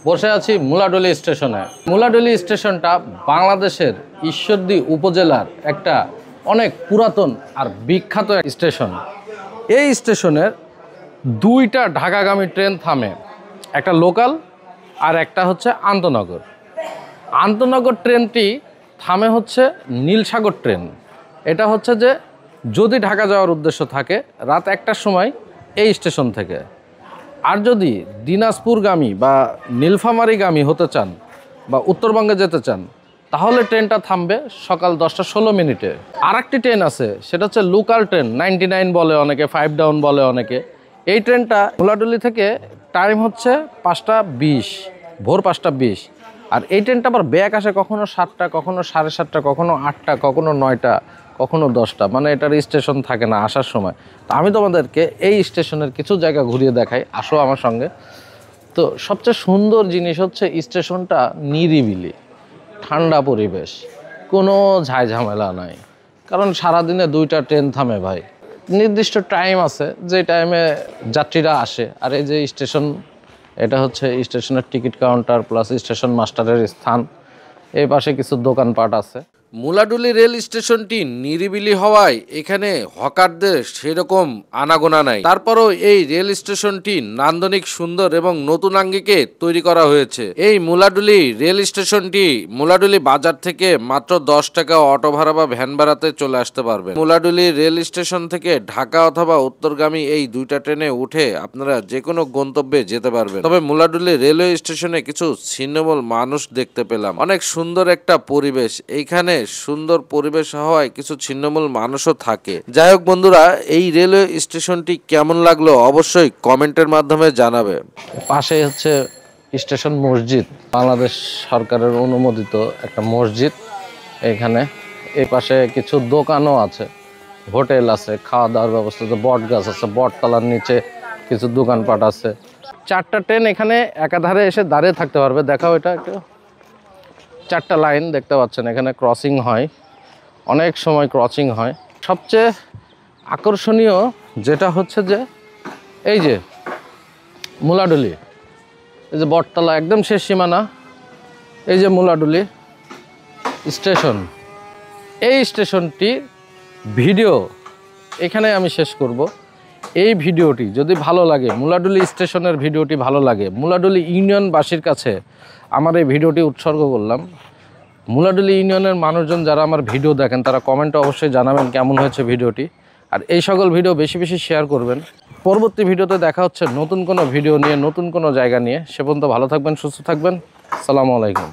বসে আছি মুলাডুলি স্টেশনে। মুলাডুলি স্টেশনটা বাংলাদেশের ঈশ্বরদী উপজেলার একটা অনেক পুরাতন আর বিখ্যাত স্টেশন। এই স্টেশনের দুইটা ঢাকাগামী ট্রেন থামে, একটা লোকাল আর একটা হচ্ছে আন্তনগর। আন্তনগর ট্রেনটি থামে হচ্ছে নীলসাগর ট্রেন। এটা হচ্ছে যে যদি ঢাকা যাওয়ার উদ্দেশ্য থাকে রাত 1টার সময় এই স্টেশন থেকে, আর যদি দিনাজপুরগামী বা নীলফামারীগামী হতে চান বা উত্তরবঙ্গে যেতে চান তাহলে ট্রেনটা থামবে সকাল 10টা 16 মিনিটে। আর একটি ট্রেন আছে, সেটা হচ্ছে লোকাল ট্রেন, 99 বলে অনেকে, 5 ডাউন বলে অনেকে। এই ট্রেনটা মুলাডুলি থেকে টাইম হচ্ছে 5টা 20, ভোর 5টা 20। আর এই ট্রেনটা আবার ব্যাক আসে কখনো 7টা, কখনো 7:30, কখনো 8টা, কখনো 9টা, কখনো 10টা, মানে এটার স্টেশন থাকে না আসার সময়। তো আমি তোমাদেরকে এই স্টেশনের কিছু জায়গা ঘুরিয়ে দেখাই, আসো আমার সঙ্গে। তো সবচেয়ে সুন্দর জিনিস হচ্ছে স্টেশনটা নিরিবিলি, ঠান্ডা পরিবেশ, কোনো ঝামেলা নাই। কারণ সারাদিনে 2টা ট্রেন থামে ভাই, নির্দিষ্ট টাইম আছে যে টাইমে যাত্রীরা আসে। আর এই যে স্টেশন, এটা হচ্ছে স্টেশনের টিকিট কাউন্টার প্লাস স্টেশন মাস্টারের স্থান। এই পাশে কিছু দোকানপাট আছে। মুলাডুলি রেল স্টেশনটি নিরিবিলি হওয়ায় এখানে হকারদের সেরকম আনাগোনা নাই। তারপরও এই রেল স্টেশনটি নান্দনিক, সুন্দর এবং নতুন আঙ্গিকে তৈরি করা হয়েছে। এই মুলাডুলি রেল স্টেশনটি মুলাডুলি বাজার থেকে মাত্র 10 টাকা অটো ভাড়া বা ভ্যান ভাড়াতে চলে আসতে পারবেন। মুলাডুলি রেল স্টেশন থেকে ঢাকা অথবা উত্তরগামী এই 2টা ট্রেনে উঠে আপনারা যে কোনো গন্তব্যে যেতে পারবেন। তবে মুলাডুলি রেলওয়ে স্টেশনে কিছু ছিন্নমূল মানুষ দেখতে পেলাম। অনেক সুন্দর একটা পরিবেশ, এইখানে সুন্দর পরিবেশ হওয়ায় কিছু ছিন্নমূল মানুষও থাকে। যাই হোক বন্ধুরা, এই রেলওয়ে স্টেশনটি কেমন লাগলো অবশ্যই কমেন্টের মাধ্যমে জানাবে। পাশে হচ্ছে স্টেশন মসজিদ, বাংলাদেশ সরকারের অনুমোদিত একটা মসজিদ এখানে। এই পাশে কিছু দোকানও আছে, হোটেল আছে, খাওয়া দাওয়ার ব্যবস্থা আছে, বট গাছ আছে, বটতলার নিচে কিছু দোকানপাট আছে। 4টা ট্রেন এখানে একাধারে এসে দাঁড়িয়ে থাকতে পারবে। দেখাও এটা একটু, 4টা লাইন দেখতে পাচ্ছেন, এখানে ক্রসিং হয়, অনেক সময় ক্রসিং হয়। সবচেয়ে আকর্ষণীয় যেটা হচ্ছে যে এই যে মুলাডুলি, এই যে বটতলা একদম শেষ সীমানা, এই যে মুলাডুলি স্টেশন। এই স্টেশনটি ভিডিও এখানে আমি শেষ করব। এই ভিডিওটি যদি ভালো লাগে, মুলাডুলি স্টেশনের ভিডিওটি ভালো লাগে, মুলাডুলি ইউনিয়নবাসীর কাছে আমার এই ভিডিওটি উৎসর্গ করলাম। মুলাডুলি ইউনিয়নের মানুষজন যারা আমার ভিডিও দেখেন তারা কমেন্টে অবশ্যই জানাবেন কেমন হয়েছে ভিডিওটি। আর এই সকল ভিডিও বেশি বেশি শেয়ার করবেন। পরবর্তী ভিডিওতে দেখা হচ্ছে নতুন কোনো ভিডিও নিয়ে, নতুন কোনো জায়গা নিয়ে। সে পর্যন্ত ভালো থাকবেন, সুস্থ থাকবেন। আসসালামু আলাইকুম।